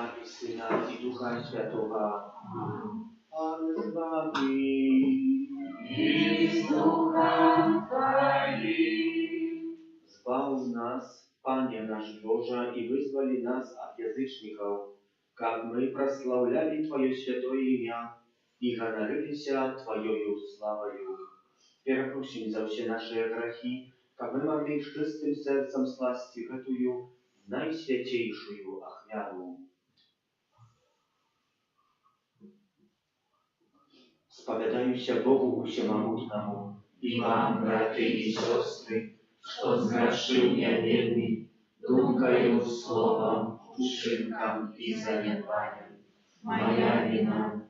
Отца i Syna i Ducha Świętego. Pan z wami. I z duchem Twoim. Zbaw nas, Panie nasz Boże, и вызвали нас от язычников, как мы прославляли Твое святое имя и гонорились Твоею славою. Перепросим за все наши грехи, как мы могли с чистым сердцем сласти этую наисвятейшую охвяну. Spowiadajmy Bogu Всемогутному I Wam, braty i siostry, что zgrzeszył ja wielmi, duмкою, słowem, uczynkom i zaniedbaniem. Moja wina,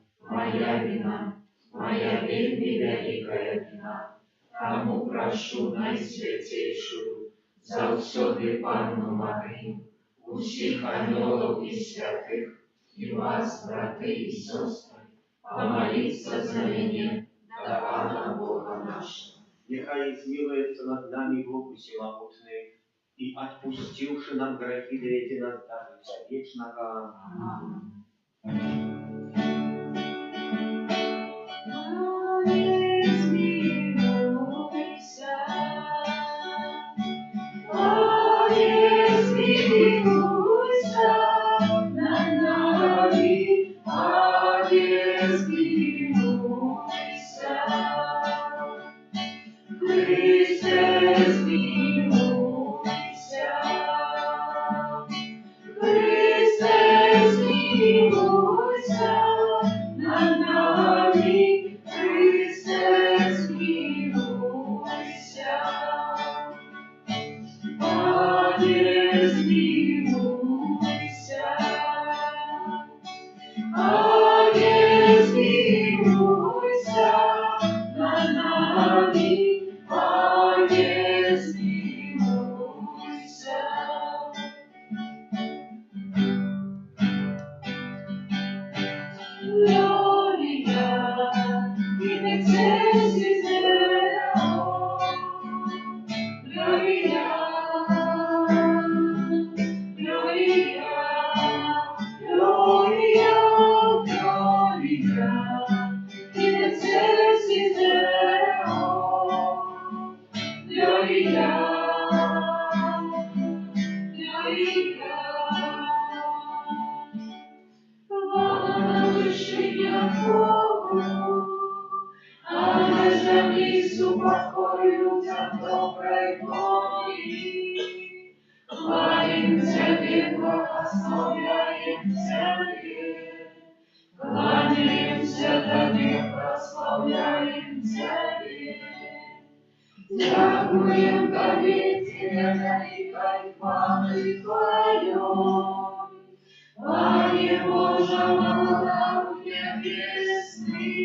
moja wielmi wielkая wina. Тому прошу найсвятейшую, завсёды Панну Марию, усіх ангелов и святых, и вас, браты и сестры, помолиться за меня, до Пана Бога нашего. Нехай измилуется над нами Бог Всемогутный, и, отпустивши нам грехи, доведи нас до життя вечного. Дякуем Тобі, великой хвали Твоей, Пане Боже, молодав небесный,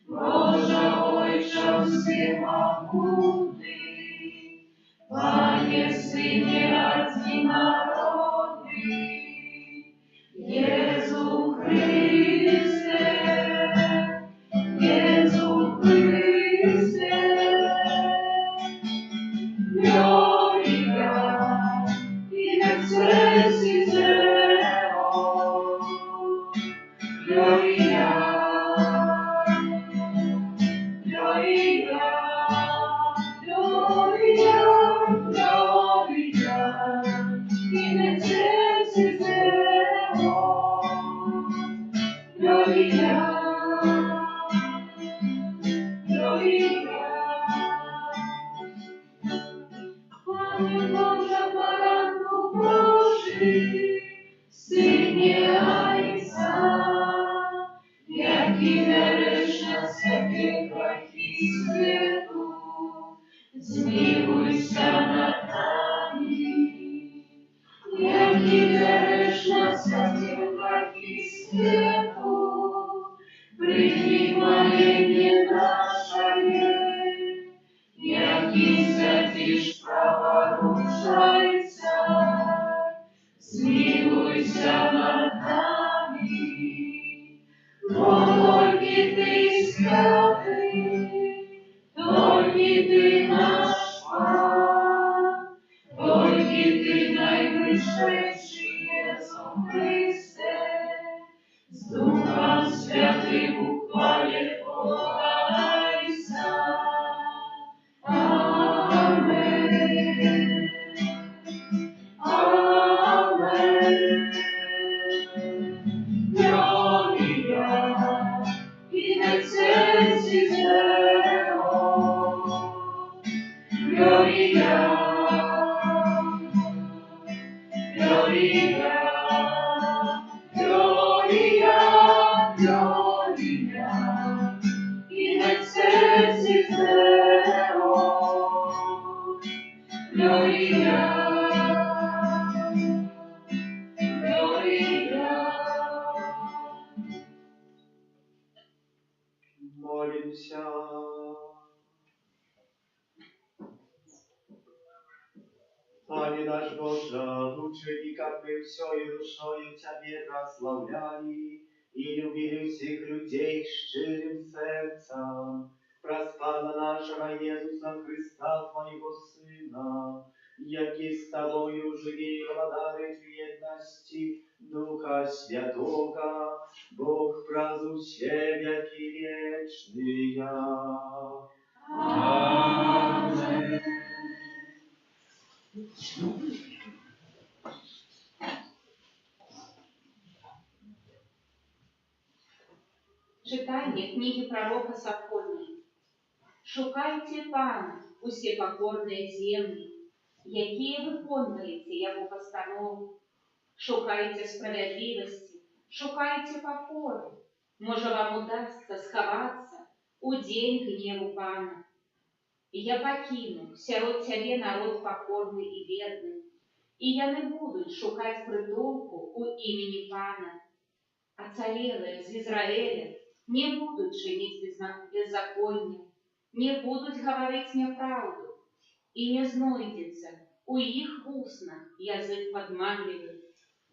Боже, Отче всемогутный, Пане, Сыне одинородный, Иисус Христе, Иисус Христе. Змилуйся над нами, яки береш на всяких грехи свету, прими моление наше, яки святиш праворучайся, змилуйся над нами, только Ты святый, только Ты наш Пан, только Ты наивысший Иисус Христос. Молимся. Пане наш Боже, учени, как мы всею душою Тебе прославляли и любили всех людей щирым сердцем, проспана нашего Иисуса Христа, Твоего Сына, яки с Тобою живи и владарит в едности Духа Святого, Бог празднует веки вечные. Amen. Читання книги пророка Сафонії. Шукайте Пана, усі покорні землі, які виконуєте Його постанови. Шукайте справедливості, шукайте покори. Може, вам удастся сховаться у день гневу Пана. И я покину сярод Тебе народ покорный и бедный, и я не буду шукать притулку у имени Пана. Оцарелые из Израиля не будут чинить беззаконие, не будут говорить неправду, и не знойдется у их в уснах язык подманливый,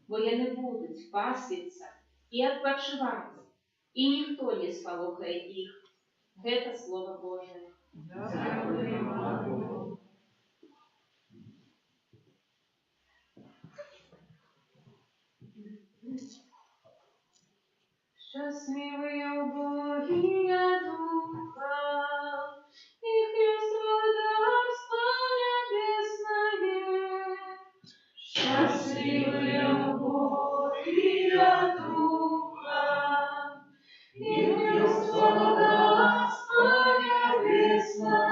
бо я не буду пасвиться и отпочивать, и никто не сполохает их. Это Слово Божие. Счастливые убогие духа, их есть Царство Небесное. Счастливые убогие духа, их есть Царство Небесное.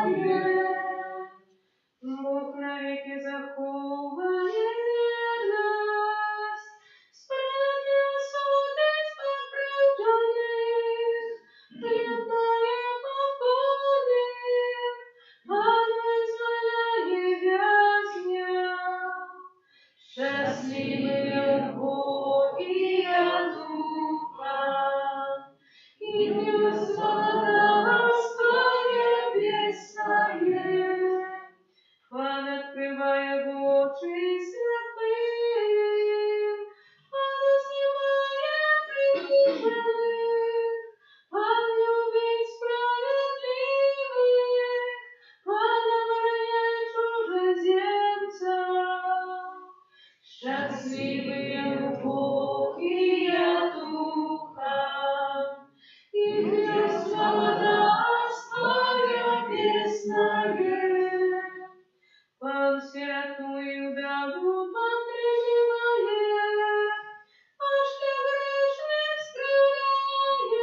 Бог навеки заховает верность, справедливо судить оправданных, преданное покорным, от вызволяния вязням. Счастливые убогие духа, их есть Царство Небесное. Пан открывает очи слепым, Пан снимает притяженных, Пан любит справедливых, Пан обороняет чужеземцев. Счастливые убогие духа, их есть Царство Небесное. Пан сироту и вдову подтримывает, аж для грешных страдает.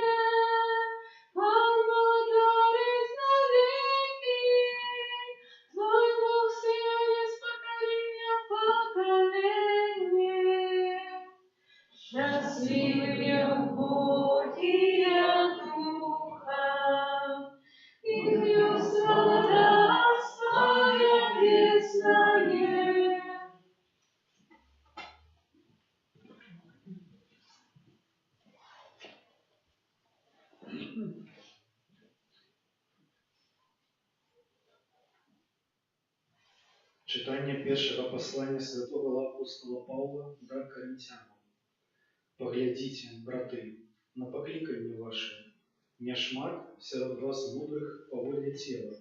Пан благодарит навеки, Твой Бог сияет с поколения в поколение. Счастливые убогие духа, их есть Царство Небесное. Читання першого послання святого апостола Павла до Коринтянам. Поглядите, браты, на покликанье ваше, не шмат серед вас мудрых по воле тела,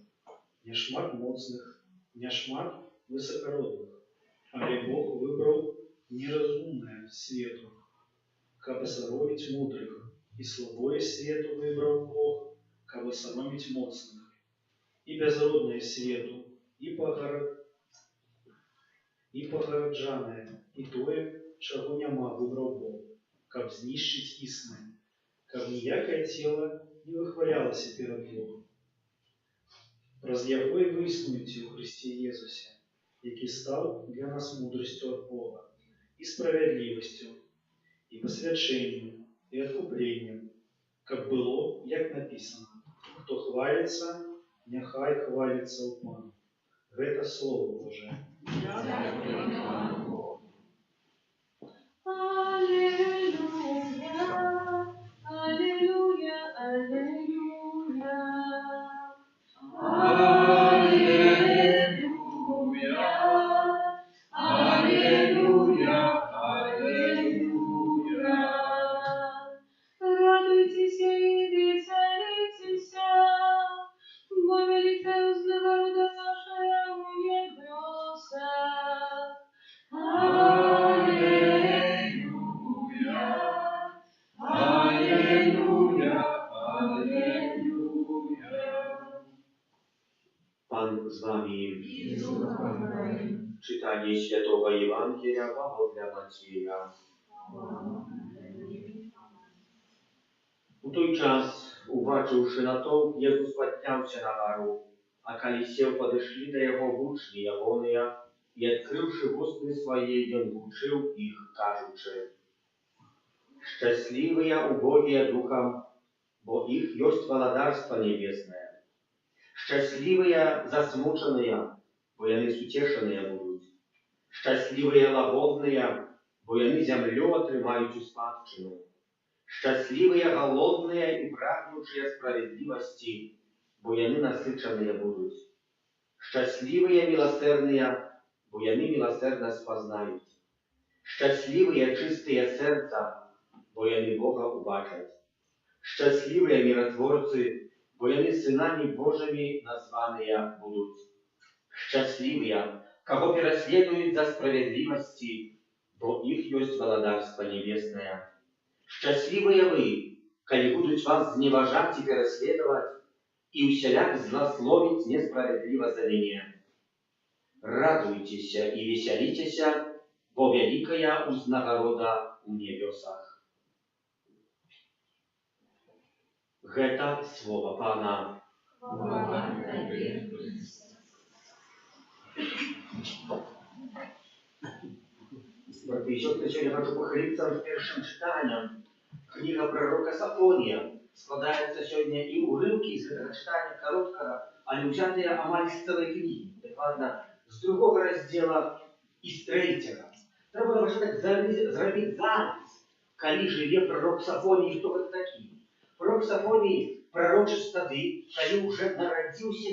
не шмат моцных, не шмат высокородных, але Бог выбрал неразумное свету, кабы соромить мудрых, и слабое свету выбрал Бог, кабы соромить моцных, и безродное свету, и погороджане, і тое, чого няма, вибрав Бог, каб знищить існе, каб ніякое тіло не вихвалялося перед Богом. Праз Яго і ви існуєте у Христі Єсусі, який став для нас мудростю от Бога, і справедливостю, і посвяченням, і откупленням, каб було, як написано, хто хвалиться, нехай хвалиться у Пана. Гэта слово Божие. Аллилуйя, аллилуйя, аллилуйя. Аллилуйя, аллилуйя, аллилуйя. Радуйтесь и веселитесь, бо великое народа нашего в небесах. Аллилуйя, аллилуйя, аллилуйя. Pan z wami. И с духом твоим. Czytanie Świętego Ewangelia dla Macieja. U той час, убачыўшы натоўп, Езус падняўся на гару, а калі сеў, падышлі да яго вучні ягоныя, і адкрыўшы вусны свае, ён вучыў іх, кажучы: «Шчаслівыя убогія духам, бо іх ёсць валадарства небеснае. Шчаслівыя засмучаныя, бо яны суцешаныя будуць. Шчаслівыя лагодныя, бо яны зямлю атрымаюць у спадчыну. Шчаслівыя галодныя і прагнучыя справядлівасці, бо яны насычаныя будуць. Шчаслівыя міласэрныя, бо яны міласэрна спазнаюць. Шчаслівыя чыстыя сэрца, бо яны Бога убачаць. Шчаслівыя міратворцы, бо яны сынамі Божымі названыя будуць. Шчаслівыя, каго пераследуюць за справядлівасці, бо іх ёсць валадарства небеснае. Шчаслівыя вы, калі будуць вас зневажаць і пераследаваць, і ўсяляк зласловіць несправядліва за мяне. Радуйцеся і весяліцеся, бо вялікая ўзнагарода ў небёсах». Гэта слова Пана. Хвала Тебе, Христе. Браты и сестры, сегодня хочу похвалиться первым читанием. Книга пророка Сафонія. Складаецца сёння і ўрыўкі з гэтага чытання кароткага, але ўзятыя амаль з цэлай кнігі, дакладна з другога раздзела і з трэцяга. Трэба вось так зрабіць запіс, калі жыве пророк Сафоній, хто гэта такі. Пророк Сафоній прарочыць тады, калі ўжо нарадзіўся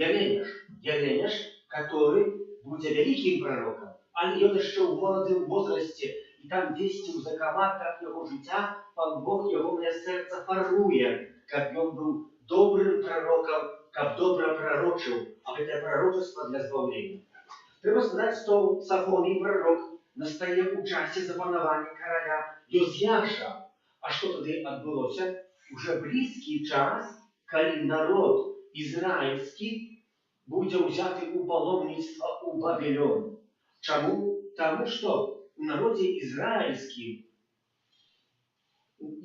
Еремяш, который будзе вялікім пророкам, але ён яшчэ ў маладым возрасце, і там дзесьці ў закаватках яго жыцця Пан Бог ягонае сэрца фармуе, каб ён быў добрым пророкам, каб добра прарочыў, а гэтае пророчество для збаўлення. Трэба сказаць, што Сафоній пророк настае ў часе запанавання караля Йозіяша. А што тады адбылося? Уже блізкі час, калі народ ізраільскі будзе ўзяты ў паломніцтва ў Вавілон. Чаму? Таму што у народзе ізраільскім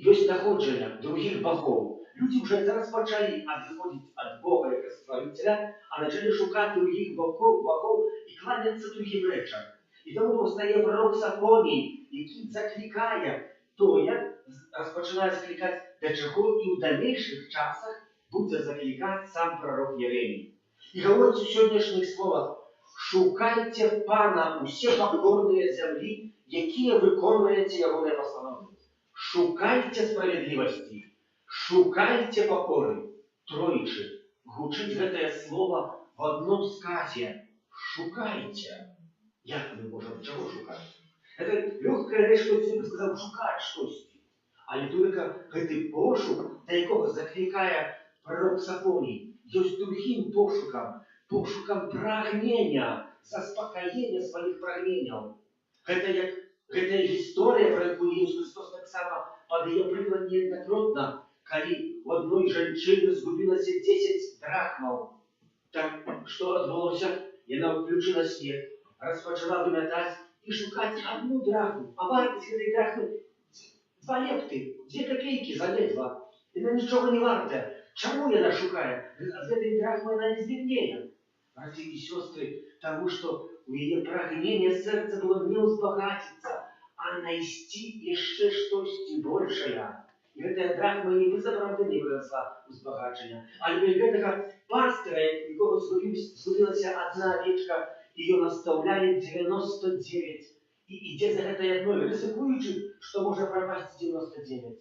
ёсць находжання другіх богоў. Людзі ўжо зараз пачалі адыходзіць ад Бога як стварыцеля, а пачалі шукаць другіх богоў і кланяцца другім рэчам. І таму паўстае пророк Сафоній, які заклікае тое, распачынае заклікаць, да чаго і ў далейшых часах будзе заклікаць сам пророк Еремій. І гаворыць у сённяшніх словах: «Шукайце Пана усе пакорныя зямлі, якія выконваеце ягоныя пастановы. Шукайце справядлівасці, шукайце пакоры». Тройчы гучыць гэтае слова в адном сказе: «Шукайце». Як мы можам чаго шукаць? Гэта лёгкая рэч, што я сказаў, шукаць штосьці. Але толькі гэты пошук, да якога заклікае пророк Сафоній, ёсць другім пошукам прагнення, заспакаення сваіх прагненняў. Гэтая гісторыя, пра якую Ісус Христос таксама падае прыклад неаднакратна, калі у адной жанчыны згубілася 10 драхмаў. Так што адбылося? Яна ўключыла свет, распачала вымятаць і шукаць одну драхму, а вартасць гэтай драхмы 2 лепты, 2 копейкі заледва. Яна нічога не вартая. Чаму яна шукае? Ад гэтай драхмы яна не збеднее. Браты і сёстры, таму што у яе прагненне сэрца было не ўзбагаціцца, а найсці яшчэ штосьці большае. І гэтая драхма нібы сапраўды не вырасла ў збагачання, але гэтага пастора, якого згубилася одна овечка, ее наставляет 99 і йде за этой одной, ризикуючи, що може пропасть 99.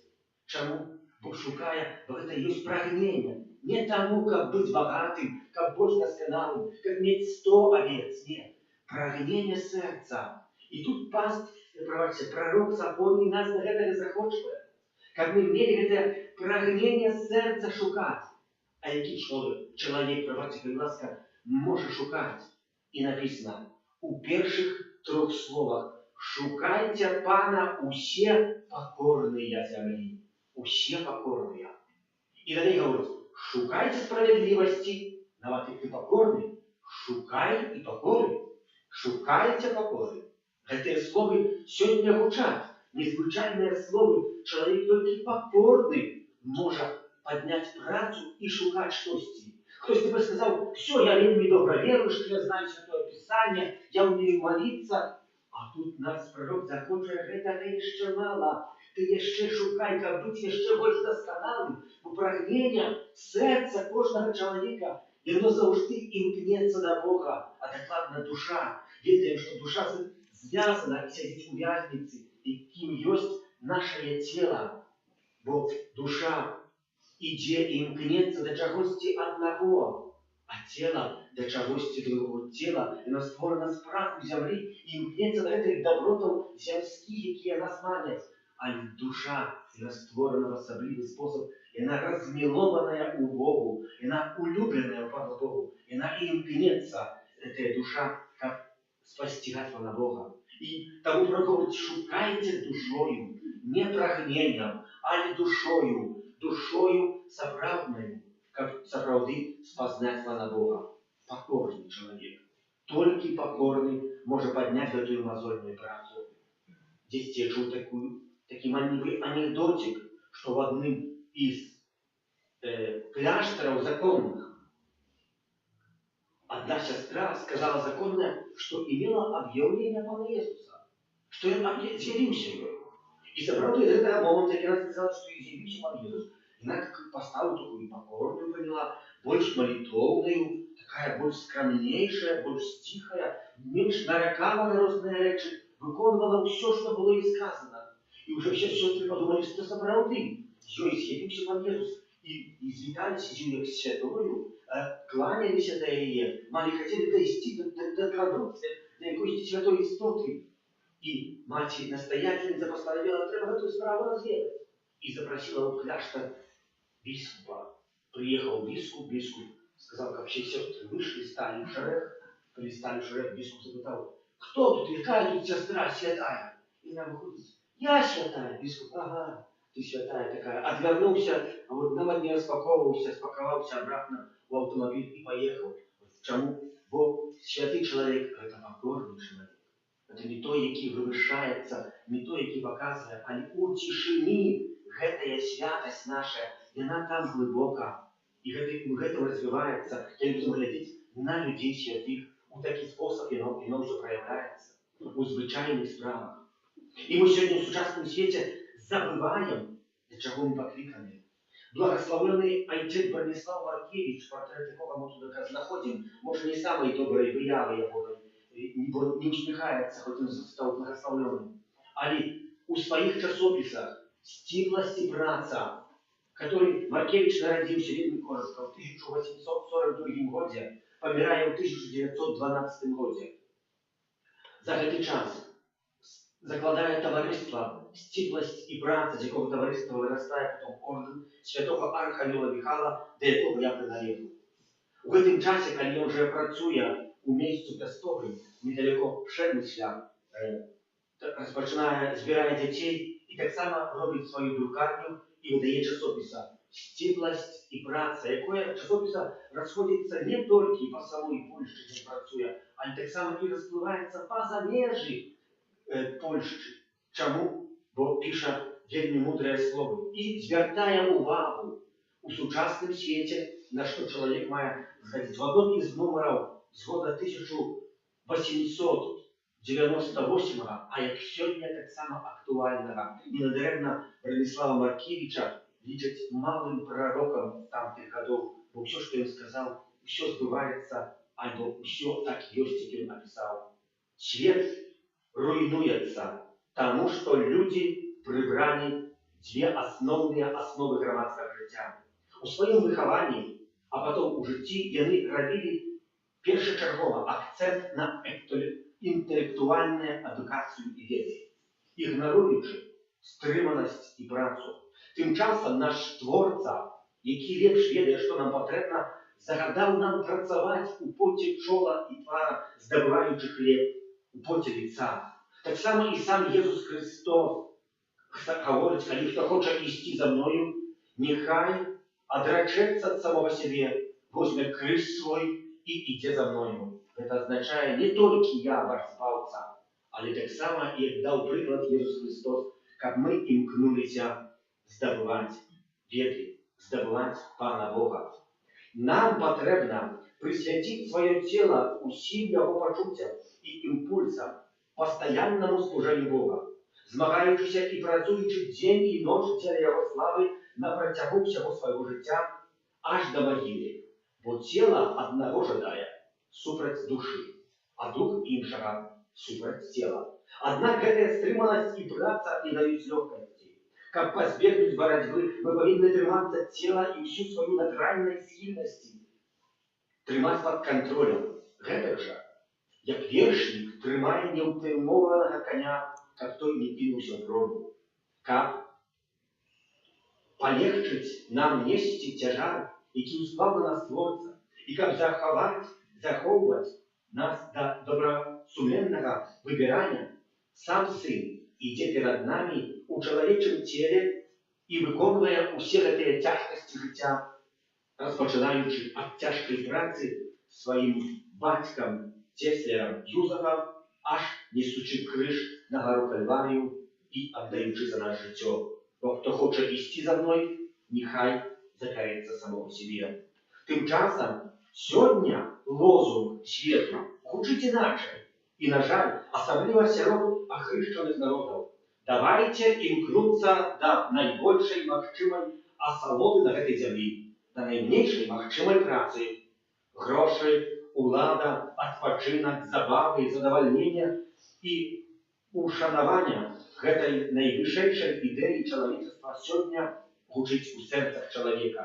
Чому? Бо шукає, бо это есть прагнение. Не тому, как быть богатым, как быть досконалым, как иметь 100 овец. Нет. Прагнение сердца. И тут пророк запомни нас на это не захоче. Как мы имели это прагнение сердца шукать. А який чоловік, пробачте, будь ласка, може шукати? І написано у перших 3 словах: шукайте Пана усе покорные земли. Усе покорные. И далее говорит: шукайте справедливости, давайте ты покорный, шукай и покоры. Шукайте покоры. Эти слова сегодня гучат. Незвичайные слова. Человек только покорный может поднять працу и шукать что-то. Кто-то тебе сказал: все, я вельми добро верую, что я знаю Святое Писание, я умею молиться. А тут нас пророк захоче, это еще мало. Ты еще шукай, как быть еще больше досконалым. Бо прагнення серця кожного чоловіка, і воно завжди імкнеться до Бога, а докладно душа. Ведаем, що душа зв'язана і сидить у в'язниці, яким є наше тіло. Бо душа іде і імкнеться до чогось одного, а тіло до чогось другого. Тіло, воно створено з праху землі і імкнеться до цих добротів земських, які нас манять. А душа, вона створена в особливий спосіб, вона розмілована у Богу, вона улюблена у Пана Богу, вона і імкнеться, ця душа, як спостигать вона Бога. І тому пророк говорить: шукайте душою, не прагненням, але душою соправдною, як соправди спознать вона Бога. Покорний чоловік. Тільки покорний може підняти эту мозольную працу. Здесь я чув такий маленький анекдотик, что в одном из кляштеров законных одна сестра сказала законно, что имела объявление Пана Иисуса, что он изъявился ее. И собрал из этого момента, когда она сказала, что изъявился Пан Иисус. И она поставила такую покорную, поняла, больше молитовную, такая больше скромнейшая, больше тихая, меньше нарекала на разные речи, виконувала все, что было ей сказано. И уже все сестры подумали, что это собрал ты. Ее изъявился Пан Иисус. И звітались її як святою, кланялися до її, мали хотіли дойти до якоїсь святої істоти. І мать настоятельниця постановила: треба эту справу розвідати. І запросила в кляштер бискупа. Приехал бискуп сказал, как все сестры вышли, стали в шерех, бискуп запытал: кто тут, какая тут сестра святая? И она выходит: я святая. Бискуп: ага, ты святая такая. Отвернулся, а вот на не распаковывался, спаковался обратно в автомобиль и поехал. Чому? Бо святий чоловік – це покорний чоловік. Це не той, який вивишається, не той, який показує, але у тишині гэтая святость наша, вона там глибока. І гэта розвивається. Я люблю глядіти на людей святих. У такий спосіб воно вже проявляється. У звичайних справах. І ми сьогодні в сучасному світі забуваємо, для чого ми покликані. Благословенный отец Бронислав Маркевич, портрет якого мы тут находим, может, не самой доброй выявы его, не усмехается, хоть он стал благословенным. Але у своих часописах «Стиглость и праца», который Маркевич народился вельми коротко в 1842 году, помирая в 1912 году. За этот час закладає товариство «Стиглость і праця», з якого товариства виростає потім орден святого Архангела Михайла, до якого я приналежу. У гэтым часе, коли він вже працює у місці Пестові, недалеко Przemysля, збирає дітей і так само робить свою друкарню і видає часописа «Стиглость і праця», яке часописа розходиться не тільки по самій Польщі, де працює, але так само і розпливається по замежі Польщі. Чому? Бо пише вельми мудре слово. І звертає увагу у сучасному світі, на що чоловік має згадати. В одному із номерів з року 1898, а як сьогодні так само актуального, ненадаремно Бронислава Маркевича лічать малим пророком тамтих годов, бо ўсё, што ён сказаў, усё збываецца, альбо ўсё так ёсць, як ён апісаў. Свет руйнуецца, таму што людзі прыбралі дзве асноўныя асновы грамадскага жыцця. У сваім выхаванні, а потом у жыцці яны рабілі першачаргова акцэнт на інтэлектуальную адукацыю і веды, ігнаруючы стрыманасць і працу. Тым часам наш творца, які лепш ведае, што нам патрэбна, загадаў нам працаваць у поце чола і твара, здабываючы хлеб у поце лица. Таксама і сам Jesús Христос гаворыць, калі хто хоча ісці за мною, нехай адрачэцца ад самого сябе, возьме крыж свой і ідзе за мною. Гэта азначае не толькі я ваш спаўца, але таксама, як даў прыклад Jesús Христос, каб мы імкнуліся здабываць веды, здабываць Пана Бога. Нам патрэбна прысвяціць сваё цела усім яго пачуццям і імпульсам, пастаяннаму служэнню Бога, змагаючыся і працуючы дзень і ноч дзеля яго славы на працягу ўсяго свайго жыцця аж да магілы. Бо цела аднаго жадае супраць душы, а дух іншага супраць цела. Аднак гэтая стрыманасць і праца не даюць лёгкасці. Каб пазбегнуць барацьбы, мы павінны трымацца цела і ўсю сваю натуральнай схільнасці трымаць пад кантролем. Гэтак жа, як вершнік трымае неўтаймованага коня, каб той не кінуўся ў броду. Каб палегчыць нам несці цяжар, які ўсклаў на нас творца, і каб захоўваць нас да добрасуменнага выбірання, сам сын ідзе перад намі у чалавечым целе і выконвае ўсе гэтыя цяжкасці жыцця, распачынаючы ад цяжкай працы сваім бацькам цеслярам Юзафам, аж несучы крыж на гару Кальварію і аддаючы за нас жыццё. Бо хто хоча ісці за мной, нехай закаецца самого сябе. Тым часам сёння лозунг свету гучыць іначай. І, на жаль, асабліва сярод ахрышчаных народаў. Давайце імкнуцца да найбольшай магчымай асалоды на гэтай зямлі, да найменшай магчымай працы. Грошы, улада, адпачынак, забавы, задавальнення і ушанавання гэтай найвышэйшай ідэі чалавецтва сёння гучыць у сэрцах чалавека.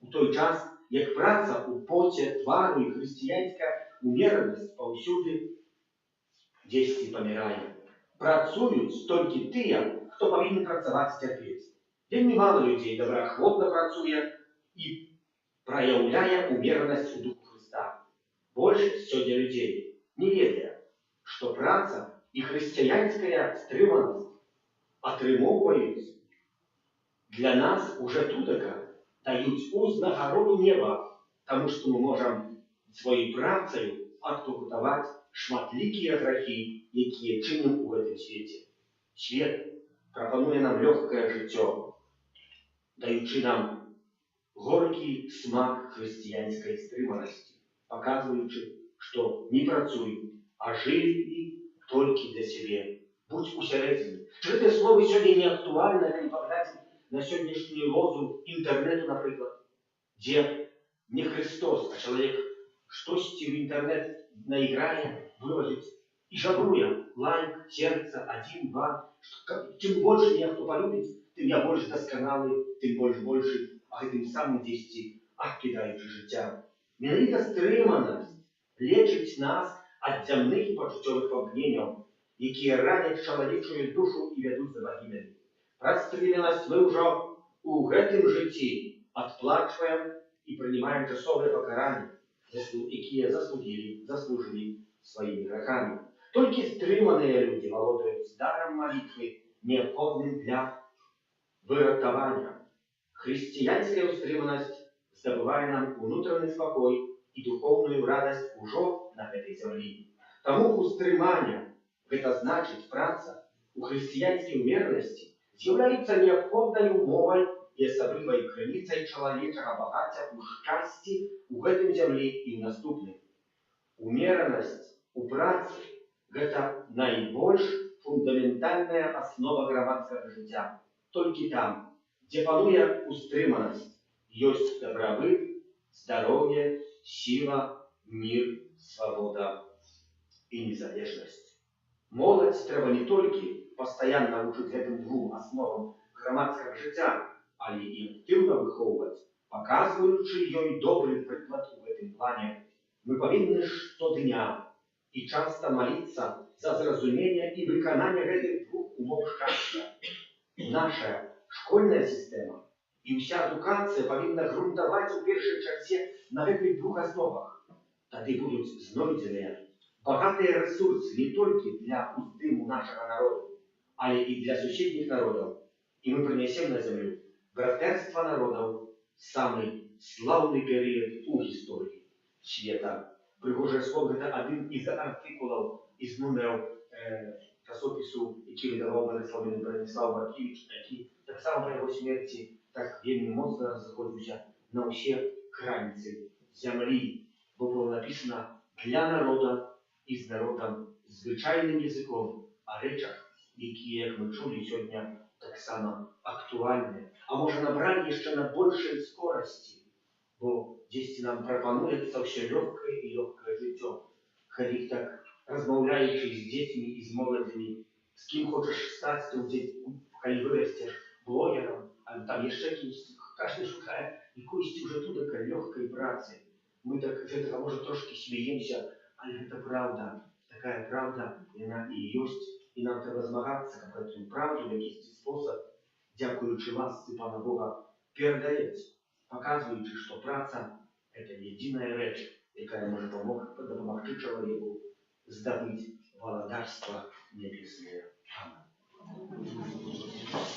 У той час, як праца ў поце твару і хрысціянская умеранасць паўсюды дзесьці памірае. Працуюць толькі тыя, хто павінны працаваць і цярпець. Вельмі мала людзей добраахвотна працуе і праяўляе умеранасць у духу Хрыста. Большасць сёння людзей не ведае, што праца і хрысціянская стрыманасць атрымоўваюць для нас уже тутака, даюць узнагароду неба, таму што мы можам сваёй працаю адпакутаваць шматлікія грахі, якія чынім у гэтым свеце. Свет прапануе нам лёгкае жыццё, даючы нам горкі смак хрысціянскай стрыманасці, паказваючы, што не працуй, а жыві толькі для сябе. Будзь усярэдзіне. Гэтыя словы сёння не актуальны, калі паглядзім на сённяшнюю лозу інтэрнэту, напрыклад, дзе не Христос, а чалавек штосьці ў інтэрнэт наіграе, выложыць і жабруе лайк, сердца, 1, 2. Чым больш меня хто полюбіць, тым я больш дасканалы, тым большы, а гэтым самым дзесьці адкідаючы жыцця. Менавіта стрыманасць лечыць нас ад зямных і пачуццёвых памкненняў, якія раняць чалавечую душу і вядуць за пагібель. Праз стрыманасць мы ўжо ў гэтым жыцці адплачваем і прынимаем часовыя пакаранні, якія заслужылі сваімі грахамі. Толькі стрыманыя людзі валодаюць дарам малітвы, неабходным для выратавання. Хрысціянская стрыманасць здабывае нам унутраны спакой і духоўную радасць ужо на гэтай зямлі. Таму устрымання, гэта значыць праца, у хрысціянскай умеранасці з'яўляецца неабходнай умовай і асаблівай крыніцай чалавечага багацця ў шчасці ў гэтым зямлі і ў наступным. Умеранасць у працы – гэта найбольш фундаментальная аснова грамадскага жыцця. Толькі там, дзе пануе устрыманасць, ёсць дабрабыт, здоровье, сила, мир, свобода и незалежность. Молодь треба не толькі пастаянна вучыць гэтым двум асновам грамадскага жыцця, але і актыўна выхоўваць, паказваючы ёй добры прыклад у гэтым плане. Мы павінны штодня і часта маліцца за зразумение і выкананне гэтых двух умоў шчасця. Наша школьная сістэма і ўся адукацыя павінна грунтаваць у першай чарзе на гэтых двух асновах. Тады будуць знойдзеныя багатыя ресурсы не толькі для уздыму нашага народу, але і для суседніх народаў. І мы прынясем на зямлю братэрства народаў, самы слаўны перыяд у гісторыі света. Прыгожае слово гэта адзін із артыкулаў из нумераў часопісу, які выдаваў благословенны Браніслав Маркевіч, які таксама па яго смерці так вельмі моцна разыходзіўся на ўсе краніцы зямлі, бо было напісана для народа і з народам звычайным языком о рэчах, якія, як мы чулі сёння, таксама актуальныя, а можа набралі яшчэ на большай скорасці, бо дзесьці нам прапануецца ўсё лёгкае і лёгкае жыццё. Хадзіць так, размаўляючы з дзецьмі і з моладзямі, з кім хочаш стаць ты, калі вырасцеш, блогерам, а там яшчэ кімсьці, кожны шукае якуюсь уже тудaka лёгкай працы. Мы так з гэтага, можа, трошкі смеемся, але гэта правда, такая правда, яна і ёсць, і нам трэба змагацца, каб гэтую правду в якісьці спосаб, дзякуючы ласцы Пана Бога, перадаць, паказваючы, што праца – это единая рэч, якая можа дапамагчы чалавеку здабыць валадарства небеснае.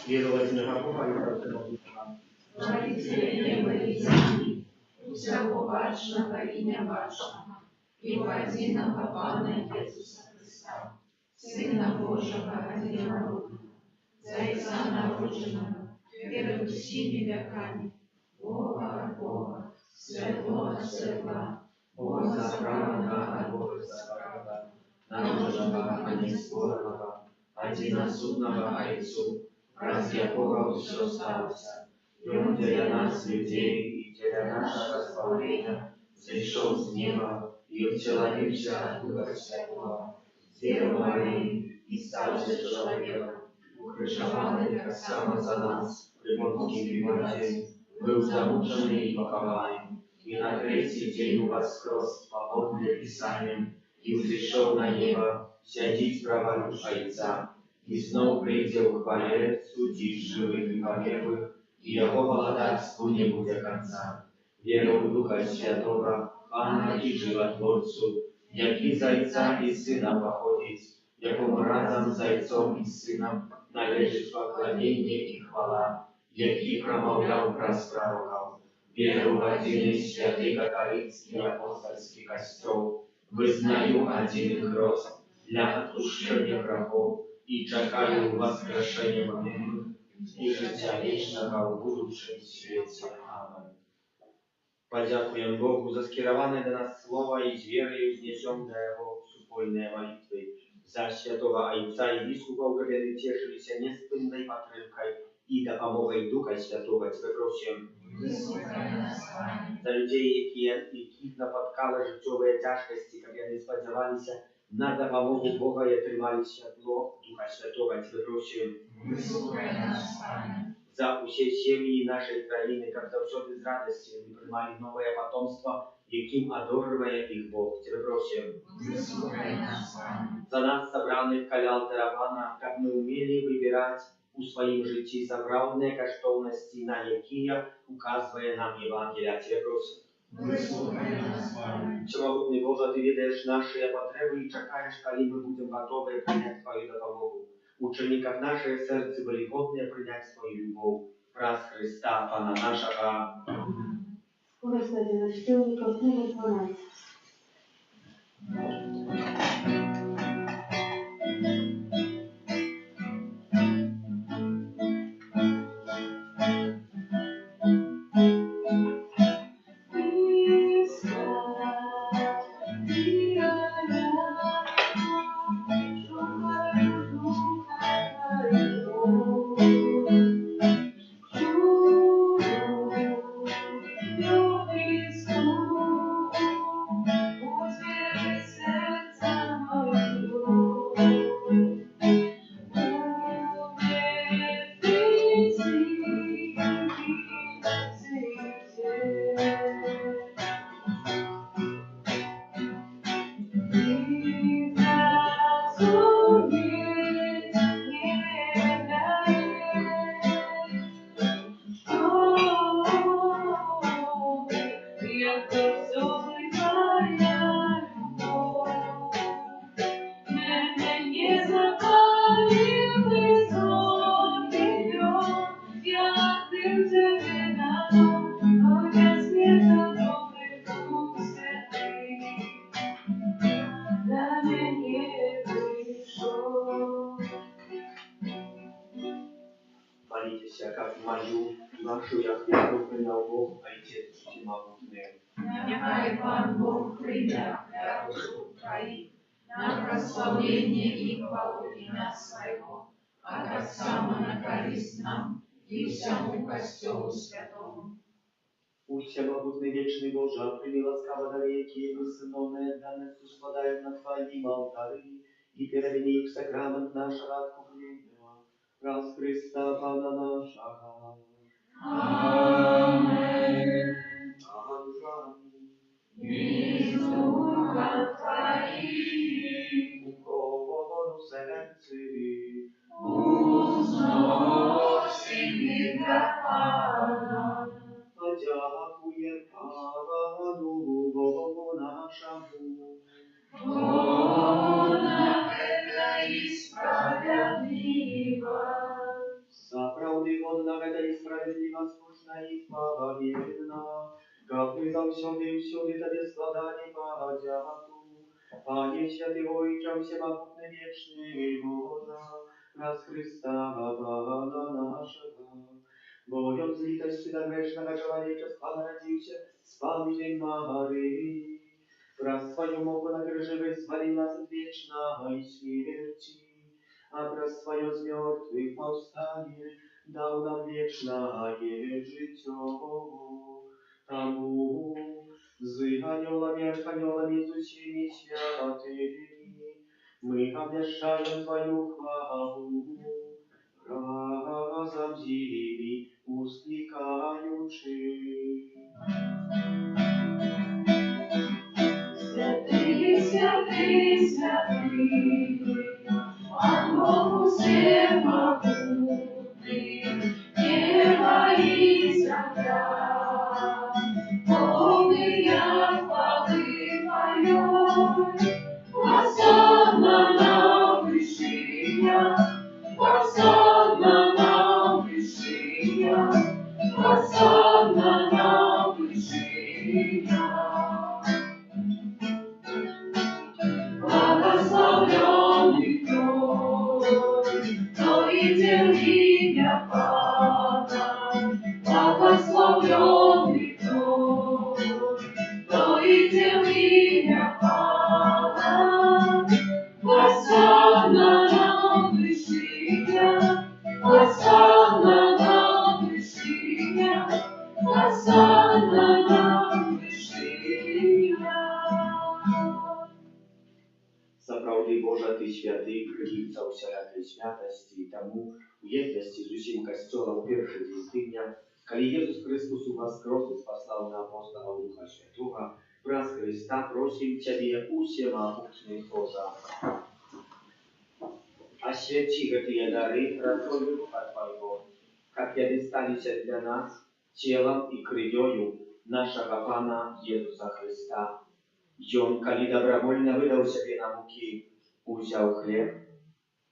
Веровательного Бога и правдивого Творителя неба и земли, всего вашего имя вашего, и в единого Пана Иисуса Христа, Сына Божьего одинородного, Зайца народженного, перед всеми веками, Бога от Бога, Святого Светла, Бога справного от Бога справного, народженного, а не створенного, одиносудного Отцу, раз якого все сталося, и Он для нас, людей, и для нашего спасения, зашел с неба и утеловился от Духа Святого, с Девы Марии и стался человеком, укрыжованный так само за нас, при Понтии Пилате, был замученный и похован, и на третий день воскрес по подле Писаниям, и взошел на небо, сядить право Отца, и снова придет в хвале, судить живых и померлых, и его владарству не будет конца. Веру в Духа Святого, Пана и Животворцу, який Зайца и Сына походит, якому разом Зайцом и Сыном належит поклонение и хвала, який промовлял праз пророков. Веру в один и святый католический апостольский костел, вызнаю один гроз для отпущения грехов и чекаю воскрешения мертвых и життя вечного в будущем свете. Аминь. Подякуем Богу за скерованное до нас слово и с верой узнесем до Его супольные молитвы. За святого Отца и Бискупов, которые тешились неспынной потребкой и допомогой Духа Святого, Тебе просим. За людей, яких нападкали життєві тяжкості, каб вони сподівалися на допомогу Бога і отримали світло Духа Святого, Тебе просим. За усі сім'ї нашої країни, каб завжди з радістю вони приймали нове потомство, яким одорює їх Бог. Тебе просим. За нас, собраних каля алтаря Пана, каб ми вміли вибирати у своїм житті справжні коштовності, на які указує нам Євангелія. Тебе просим. Всемогутний Боже, Ти ведаєш наші потреби і чекаєш, коли ми будемо готові прийняти Твою допомогу. Учини, как наше сердце были годны принять свою любовь. Раз Христа, Пана нашего. Господи, настельников номер 12. Your peace. благословит яко всюди твоя любов. Мене не запалил высокий лед, я открыл тебе дорогу, огня света добрый Дух Святый на меня пришел. Молитесь, как мою и вашу я хлебу принял Бог, Отец Всемогутный. Нехай Пан Бог прийде для душу Твоих, на прославление и хвалу имя Своего, а так само на користь нам и всему Костелу Святому. Пусть Всемогутный Вечный Боже, прими ласкаво навеки, мы сыновные данности складаем на Твои алтари, и перевели их в сакрамент нашего откупления, раз Христа Пана нашего. Аминь. Аминь. И с Духом Твоим У кого сердце, узносим для Пана. подякуем Пану Богу нашему. Он это справедливо. Справді вона веде і справедлива, слушна і праведна, как ми завсюди і всюди тобі складали подяку. Пане святый Отче, всемогутный вечный Боже, раз Христа Пана нашего, Богом злитости до грешного человечества народился с памятью Марии, раз свою муку на крыже вызвали нас от вечной смерти, а про свое с мертвых повстание дал нам вечное житье. Тому с анgelами, архангелами, с усеми святыми мы обещаем Твою хвалу, разом зими устникаючи. Святый, святый, святый, Пан Бог всемогутный, небо и земля, полные хвалы Твоей. Госанна на вышинях, госанна на вышинях, госанна на вышинях. Благословенный кто идет в имя Пана. Благословенный кто идет в имя Пана. Госанна на вышинях, госанна на вышинях, госанна на вышинях. Сапраўды Божа, Ты святы, крыніца ўсялякай святасці, таму у еднасці з усім касцёлам першы дзень тыдня, калі Езус Христос уваскрос і спаслаў на апостолаў Духа Святога, праз Христа просім Цябе, усемагутны Божа. Освяти гэтыя дары разою Духа Твайго, как яны сталіся для нас целом і крывёю нашага Пана Езуса Христа. Ён, калі добровольно выдаў сябе на мукі, узяў хлеб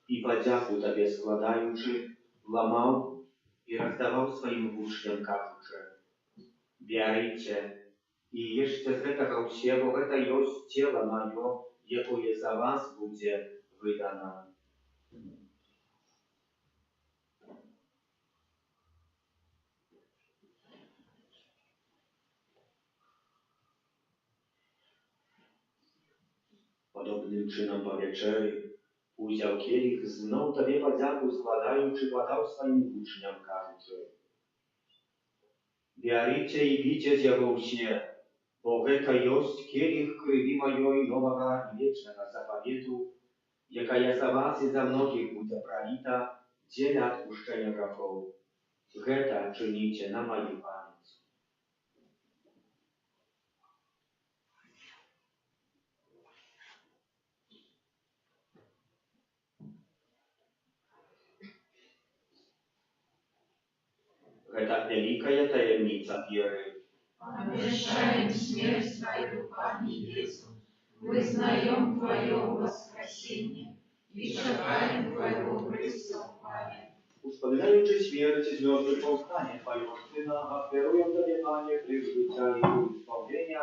і падзяку Табе складаючы, ламаў і раздаваў сваім вучням, кажучы: «Бярыце і ешце з гэтага ўсе, бо гэта ёсць цела маё, якое за вас будзе выдана». Podobnym czynom po wieczery uzjął kielich, znów Tobie podziaku składając, podał swoim uczniom, кажучи: «Бярыце і піце з яго ўсе, бо гэта ёсць келіх крыві маёй новага і вечнага запавету, якая за вас і за многіх будзе праліта дзеля адпушчэння грахоў. Гэта чыніце на маю памяць». великая таємниця віри. Обещаем смерть Твою, Пане Иисус, вызнаем Твое воскресение и шагаем Твоего преступления. Uspodinajući smjerć iz mrtvih povstanje Tvojeg Sina, a vjerujem da je Panie Hryst życia i uspomnienia,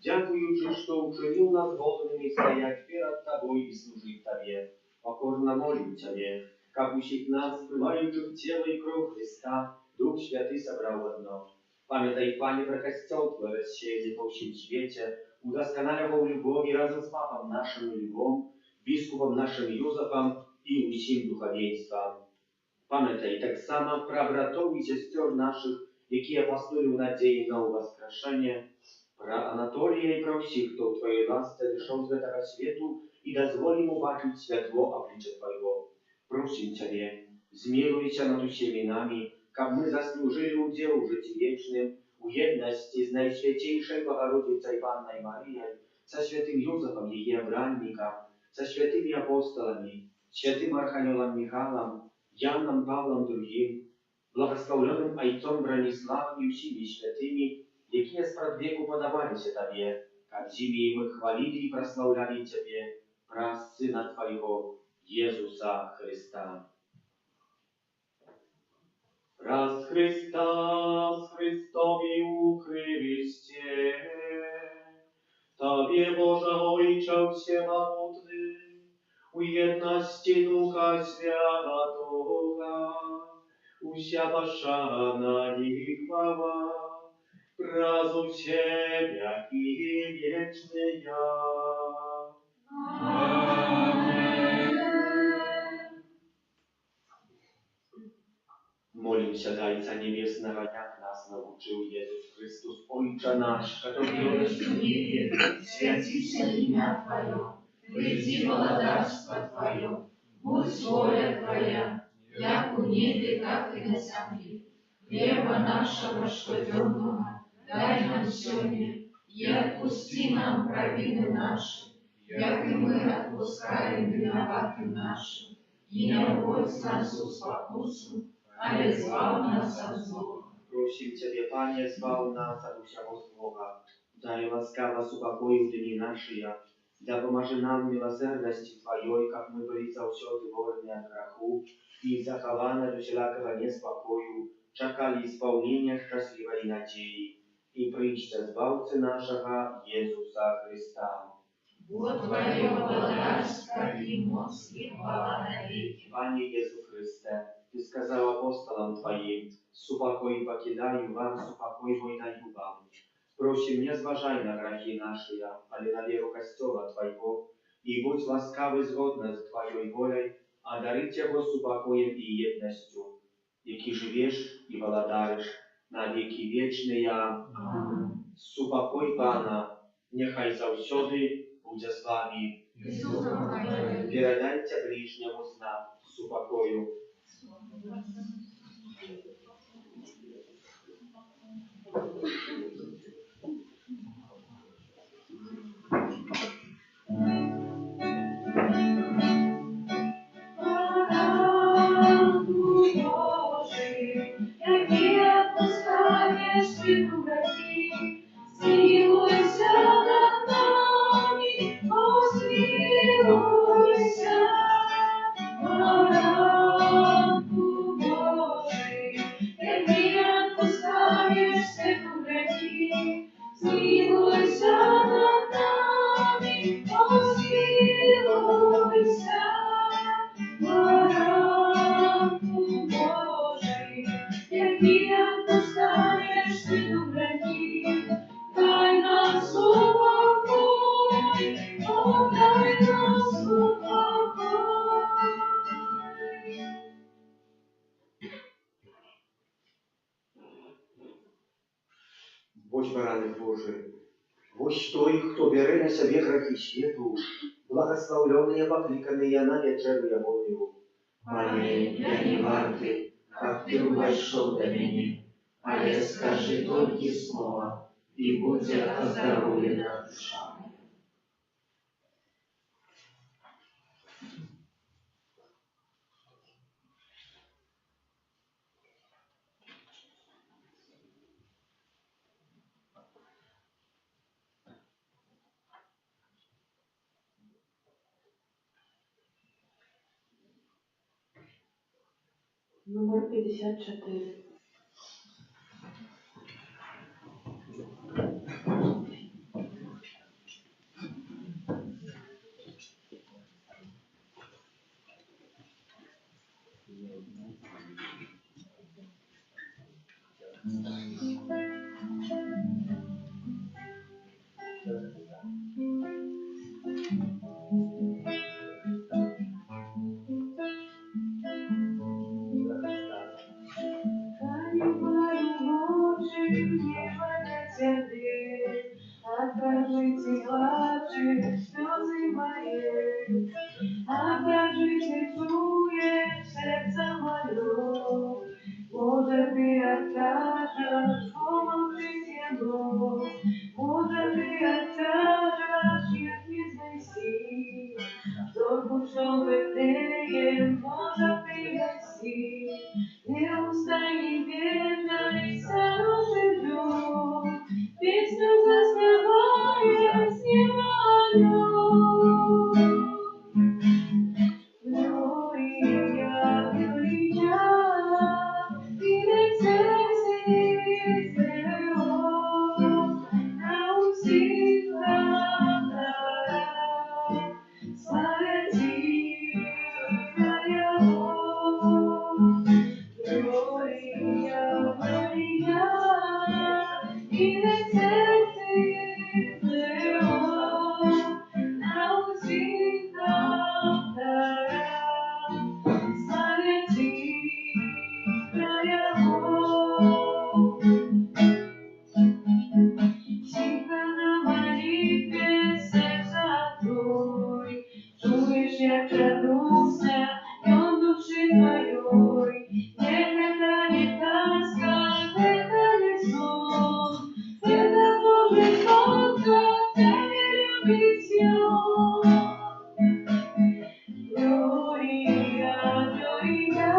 dziękujący, что uczynił nas godnymi стоять перед Тобой и служить Тебе. Покорно молим Тебе, как усих нас, бывающих тело и кровь Христа, Дух Święty собрал в одно. Pamiętaj, Panie, про Костел Твой рассеянный по всем свете, удосконаливал любовь разом с Папом нашим Львом, Biskupом нашим Józefem i усім духовенством. Pamiętaj tak samo про братов и сестер наших, які апостолі у надії на воскрешення, про Анатолія і про всіх, хто в Твоїй ласці зійшов з этого світу і дозволь йому бачити світло обличчя Твоего. Просим Тебе, змилуйся над усіми нами, как мы заслужили удел жить вечным, у едности с Наисвятейшей Богородицей Панной Марией, со святым Józefом, ее бранником, со святыми апостолами, святым Архангелом Михаилом, Яном Павлом II, благословленным Ojcом Брониславом и всеми святыми, якие спрад веку подавались Тебе, как зими мы хвалили и прославляли Тебе, про Сына Твоего, Иисуса Христа. Раз Христа с Христови у Христе, Тобie Boże Ojcze Всемогутny, у jedności Ducha Świętego, usia paszana i chwała, prazu Ciebie i wieczny ja. Молимся, Дайца Небесного, як нас научил Иисус Христос, Ojcze наш, который есть в небе, святится имя Твое, приди владарство Твое, будь воля Твоя, як у небе, так и на земле. Хлеба нашего штоденного дай нам сегодня, и отпусти нам провины наши, як и мы отпускаем виноватым нашим, и не вводь нас в спокусу, ale zbaw nas od zła. Просим Тебе, Пане, збав нас от всякого злого. Дай ласкаво с упокою дни наши, да поможи нам в милосердности Твоей, как мы были завсёды вольны от греху и захованы до всякого неспокою, чекали исполнения счастливой надеи. И причта Збавцы нашего Иисуса Христа. Вот Твое благодарство и моц и хвала навеки. Пане Иисус Христе, Ты сказал апостолам Твоим, «Супокой покидаю вам, супокой мой даю вам». Просим, не зважай на грехи наши, але на веру Костела Твоего, и будь ласкавый згодно с Твоей волей, а дарить его супокоем и едностью, яки живешь и владаришь на веки вечные. Amen. Супокой Пана, нехай завсёды буде з вами. Передайте ближнему знак супокою. Будь бараник Божий, будь той, хто бере на себе грехи світу, благословленные, покликанные на вечеру я молю. Пане, я не вартый, как Ты вошел до меня, але скажи только слово, и будет оздоровлена душа моя. Номер 54. Окажите ваши слезы мои, окажите чуе сердце мое. Может, ты откажешь, помолчить ему, может, ты откажешь, я не знайти. Только что быстрее, может, ты гаси, не устань бедной, живем. Песню заспевая с неба. Gloria, Gloria, in excelsis Deo, nausica cantará, slavetica Yahweh. Gloria, Gloria, in excelsis Deo, nausica cantará, slavetica Yahweh. Тихо на молитве сердца твой, чуешь, я крадуся, днем души твоей. Нет, это не тоска, это не сон, это Божий солнце, тебя любит он. Gloria, Gloria,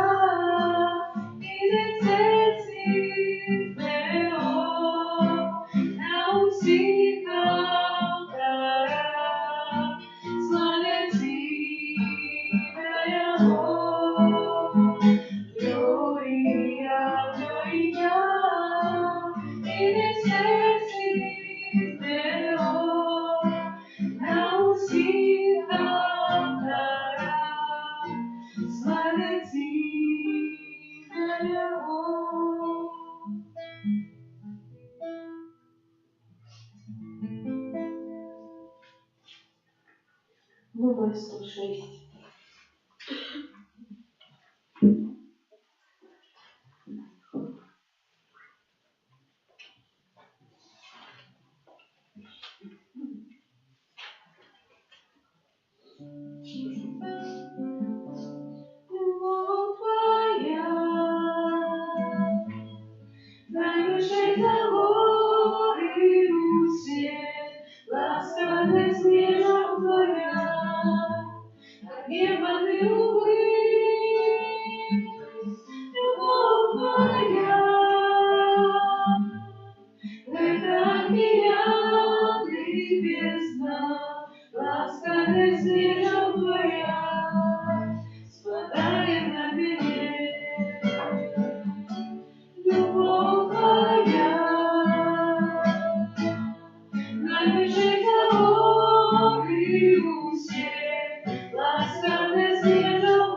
in excelsis Deo, nausica cantará, slavetica Yahweh. Gloria, Gloria, in excelsis Deo, nausica cantará, slavetica Yahweh. Номер 106. Любовь твоя, наившая за горы Руси, ласковая снежок твоя, от неба ты уплыть. Любовь твоя, это океан и бездна, ласковая снежок твоя, спадает на берег. Любовь твоя, наившая за горы Руси, ласковая снежок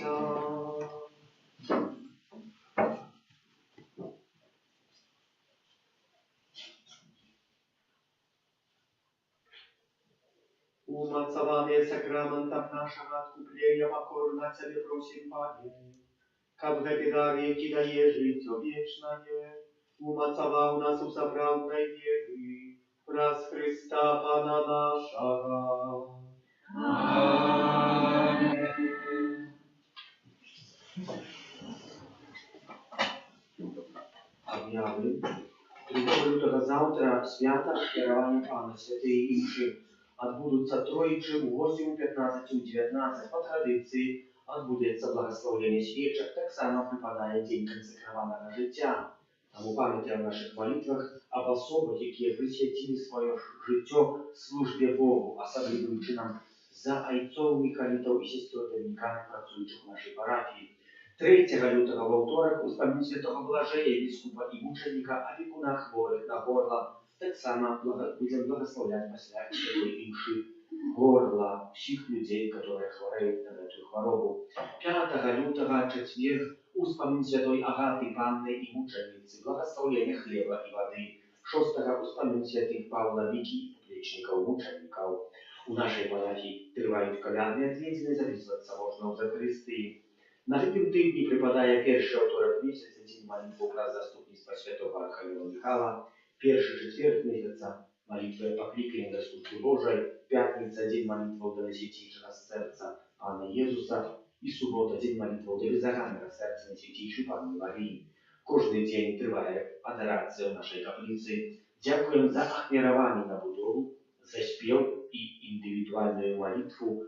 помолимся. Умацованные сакраментом нашего откупления, покорно Тебе просим, Пане, как благодарие кидае житье вечное, умацовал нас у соправдной веры, раз Христа Пана нашего. Objawy 2 lutego завтра свято Кіравання Пана Святої Імші відбудуться тройчі у 8, 15 і 19. По традиції відбудеться благословення свічок, так само припадає день консекрованого життя. Тому пам'ятаємо в наших молитвах об особах, які присвятили своє життя службі Богу, особливим чином за айцов, михалітов і сестер Домініканів, працюючих в нашій парафії. 3 лютого во второк успомін святого Блажея, біскупа і мученика, опікуна хворих на горло, так само будемо благословляти після святої імши горла всіх людей, які хворіють на цю хворобу. 5 лютого, четверг, успомін святой Агати Панни і мучениці, благословення хліба і води. 6 успомін святих Павла Віки, плечників, мучеників. У нашій парафії тривають колядні відвідини, записуватися можна у Закхристії. На гэтым тыдні припадае першы аўторак месяца, дзень малітвы пра заступніцтва святого Архангела Михала, першы чацверг месяца малітвы паклікання да службы Божай, пятніца дзень малітваў да Найсвяцейшага сэрца Пана Езуса і субота дзень малітваў да безаганнага сэрца Найсвяцейшай Панны Марыі. Кожны дзень трывае адарацыя ў нашай капліцы. Дзякуем за ахвяраванне на будову, за спеў і індывідуальную малітву,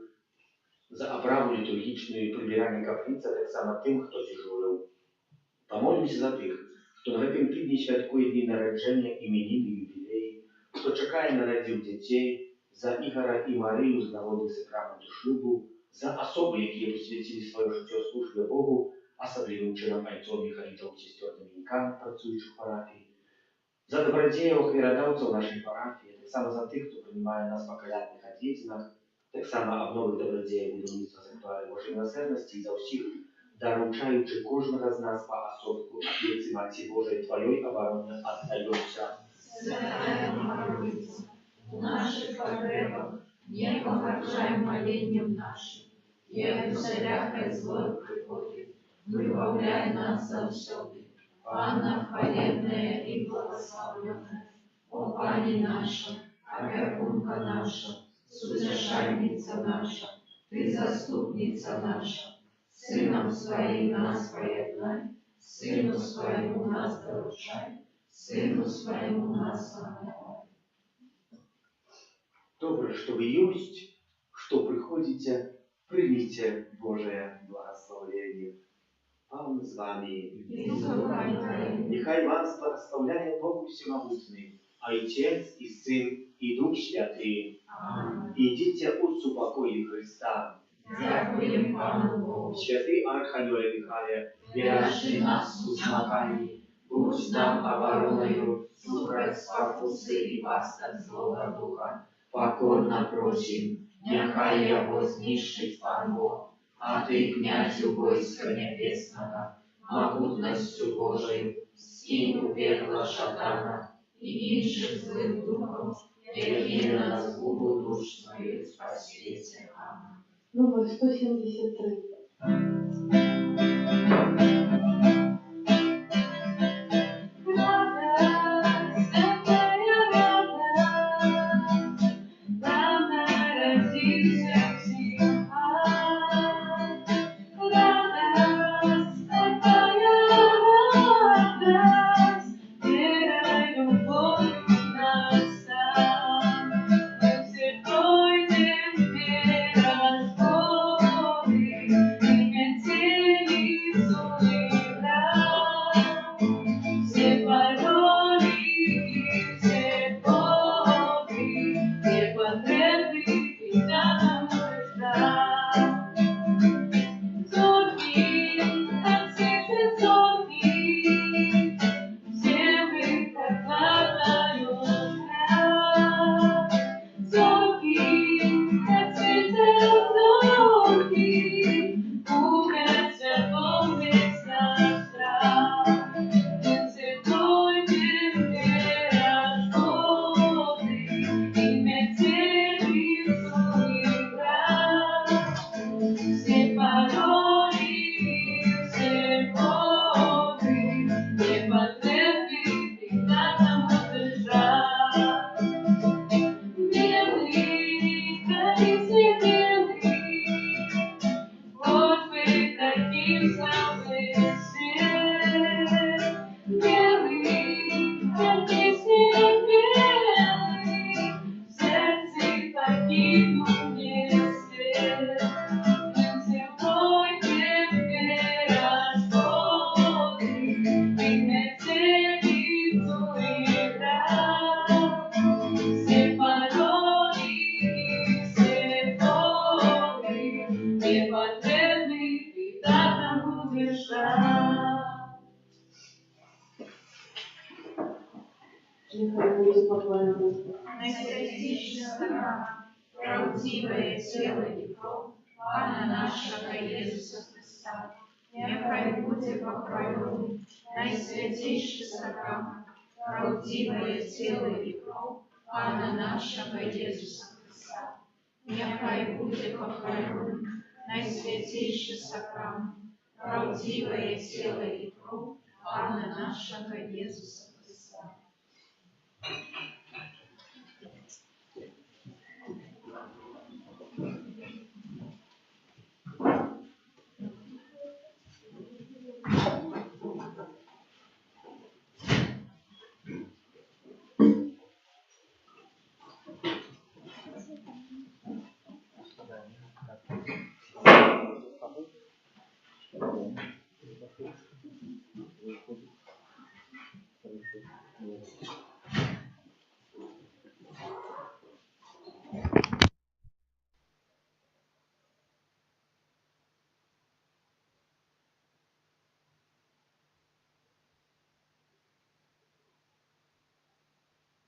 за оправу літургічную і прыбіранне капліцы, так само тым, хто дзежурыў. Памолімся за тых, хто на гэтым тыдні святкуе дні нараджэння, іменіны, юбілеі, хто чакае нарадзіў дзяцей, за Ігора і Марыю з нагоды сакраменту шлюбу, за асобы, якія прысвяцілі сваё жыццё службе Богу, асаблівым чынам айцоў, михалітаў, сестер Домінікан, працуючых парафій, за дабрадзеяў ахвярадаўцаў нашай парафіі, так само за тых, хто прымае нас па калядных адведзінах, так само аб новых дабрадзеях будаўніцтва Сактуарыі Божай міласэрнасці і за ўсіх, даручаючы кожнага з нас па асобку апецы Маці Божай Тваёй абароны аддаёмся. Святая Богородица, в наших потребах не погорчай моленьем нашим, и всякое зло приходит, выбавляй нас завсёды. Панна хвалебная и благословенная, о Пани наша, опекунка наша, Сутешальница наша, Ты заступница наша, Сыном Своим нас поеднай, Сыну Своему нас доручай, Сыну Своему нас омывай. Добре, что вы есть, что приходите, примите Божие благословение. Пан с вами. Нехай вас благословляет Бог Всемогутний, Отец и Сын и Дух Святый. Идите Отцу покою Христа. Дякуем Пану Богу. Святый Архангеле Михайле, Бережи нас у змаганні, будь нам обороною, слухай спокуси і пасток злого духа. Покорно просим, нехай його знищить Пан Бог, а Ты, князю войска небесного, могутностью Божию, скинь у пекла шатана и інших злых духов, які на згубу душ своїх спасіться. Амінь. Номер 173. Thank you. буде похвалено. Найсвятейший сакрам, правдивое тело и кровь Пана нашего Иисуса Христа, нехай буде похвален. Найсвятейший сакрам, правдивое тело и кровь Пана нашего Иисуса Христа, нехай буде похвален. Найсвятейший сакрам, правдивое тело и кровь Пана нашего Иисуса